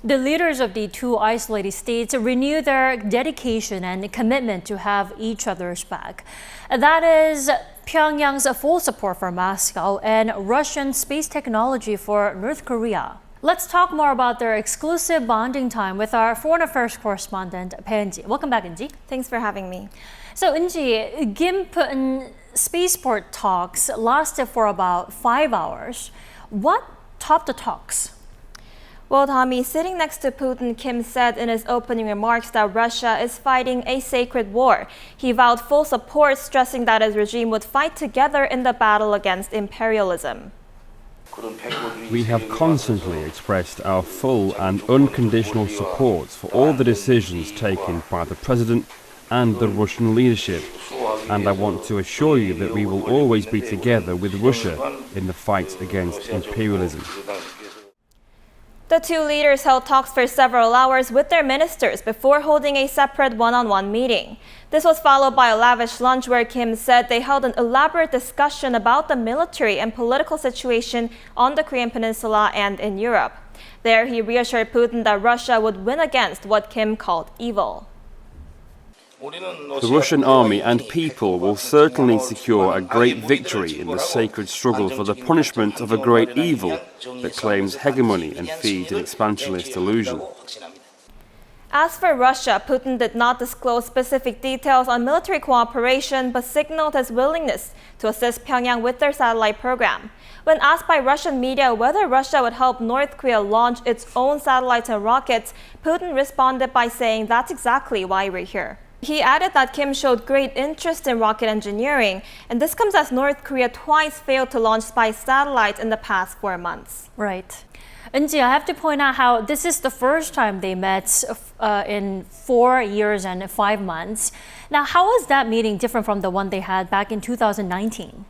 The leaders of the two isolated states renew their dedication and commitment to have each other's back. That is Pyongyang's full support for Moscow and Russian space technology for North Korea. Let's talk more about their exclusive bonding time with our foreign affairs correspondent, Bae Eun-ji. Welcome back, Eun-ji. Thanks for having me. So, Eun-ji, Kim-Putin spaceport talks lasted for about 5 hours. What topped the talks? Well, Dami, sitting next to Putin, Kim said in his opening remarks that Russia is fighting a sacred war. He vowed full support, stressing that his regime would fight together in the battle against imperialism. We have constantly expressed our full and unconditional support for all the decisions taken by the President and the Russian leadership. And I want to assure you that we will always be together with Russia in the fight against imperialism. The two leaders held talks for several hours with their ministers before holding a separate one-on-one meeting. This was followed by a lavish lunch where Kim said they held an elaborate discussion about the military and political situation on the Korean Peninsula and in Europe. There, he reassured Putin that Russia would win against what Kim called evil. The Russian army and people will certainly secure a great victory in the sacred struggle for the punishment of a great evil that claims hegemony and feeds an expansionist illusion. As for Russia, Putin did not disclose specific details on military cooperation but signaled his willingness to assist Pyongyang with their satellite program. When asked by Russian media whether Russia would help North Korea launch its own satellites and rockets, Putin responded by saying that's exactly why we're here. He added that Kim showed great interest in rocket engineering, and this comes as North Korea twice failed to launch spy satellites in the past 4 months. Right. Eun-ji, I have to point out how this is the first time they met in 4 years and 5 months. Now, how is that meeting different from the one they had back in 2019?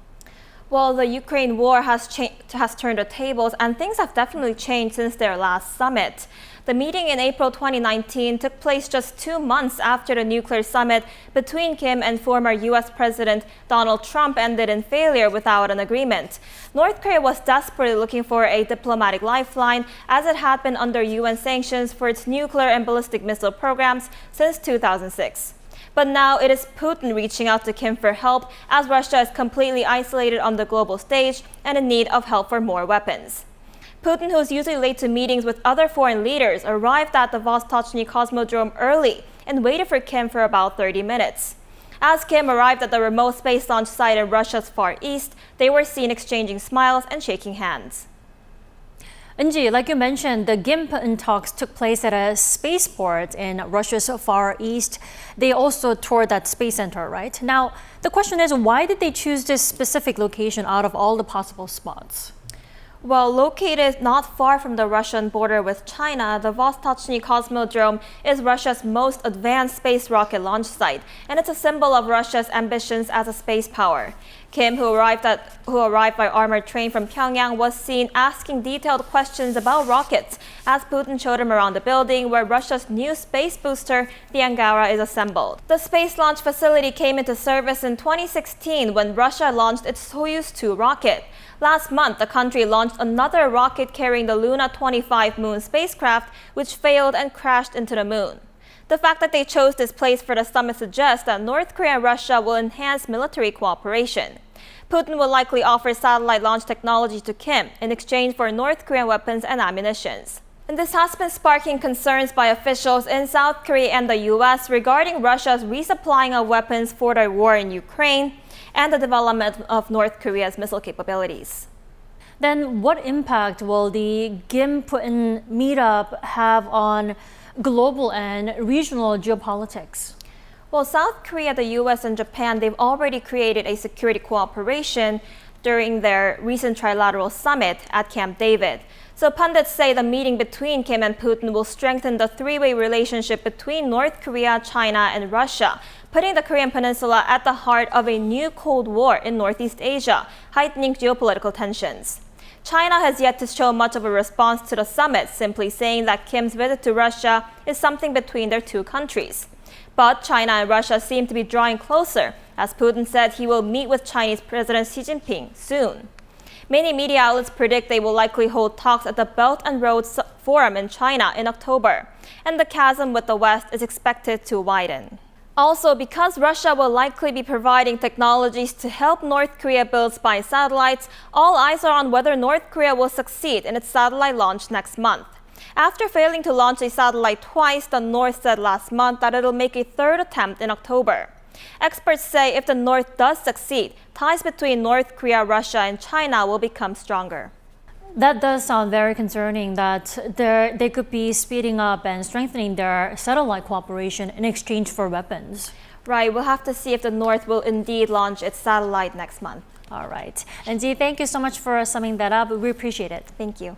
Well, the Ukraine war has turned the tables, and things have definitely changed since their last summit. The meeting in April 2019 took place just 2 months after the nuclear summit between Kim and former U.S. President Donald Trump ended in failure without an agreement. North Korea was desperately looking for a diplomatic lifeline, as it had been under UN sanctions for its nuclear and ballistic missile programs since 2006. But now it is Putin reaching out to Kim for help, as Russia is completely isolated on the global stage and in need of help for more weapons. Putin, who's usually late to meetings with other foreign leaders, arrived at the Vostochny Cosmodrome early and waited for Kim for about 30 minutes. As Kim arrived at the remote space launch site in Russia's Far East, they were seen exchanging smiles and shaking hands. Eun-ji, like you mentioned, the Kim-Putin talks took place at a spaceport in Russia's Far East. They also toured that space center, right? Now, the question is, why did they choose this specific location out of all the possible spots? Well, located not far from the Russian border with China, the Vostochny Cosmodrome is Russia's most advanced space rocket launch site, and it's a symbol of Russia's ambitions as a space power. Kim, who arrived by armored train from Pyongyang, was seen asking detailed questions about rockets as Putin showed him around the building where Russia's new space booster, the Angara, is assembled. The space launch facility came into service in 2016 when Russia launched its Soyuz 2 rocket. Last month, the country launched another rocket carrying the Luna 25 moon spacecraft, which failed and crashed into the moon. The fact that they chose this place for the summit suggests that North Korea and Russia will enhance military cooperation. Putin will likely offer satellite launch technology to Kim in exchange for North Korean weapons and ammunition. And this has been sparking concerns by officials in South Korea and the U.S. regarding Russia's resupplying of weapons for their war in Ukraine and the development of North Korea's missile capabilities. Then what impact will the Kim-Putin meetup have on global and regional geopolitics? Well, South Korea, the U.S., and Japan, they've already created a security cooperation during their recent trilateral summit at Camp David. So pundits say the meeting between Kim and Putin will strengthen the three-way relationship between North Korea, China, and Russia, putting the Korean Peninsula at the heart of a new Cold War in Northeast Asia, heightening geopolitical tensions. China has yet to show much of a response to the summit, simply saying that Kim's visit to Russia is something between their two countries. But China and Russia seem to be drawing closer, as Putin said he will meet with Chinese President Xi Jinping soon. Many media outlets predict they will likely hold talks at the Belt and Road Forum in China in October, and the chasm with the West is expected to widen. Also, because Russia will likely be providing technologies to help North Korea build spy satellites, all eyes are on whether North Korea will succeed in its satellite launch next month. After failing to launch a satellite twice, the North said last month that it'll make a third attempt in October. Experts say if the North does succeed, ties between North Korea, Russia, and China will become stronger. That does sound very concerning that they could be speeding up and strengthening their satellite cooperation in exchange for weapons. Right, we'll have to see if the North will indeed launch its satellite next month. All right. And Dee, thank you so much for summing that up. We appreciate it. Thank you.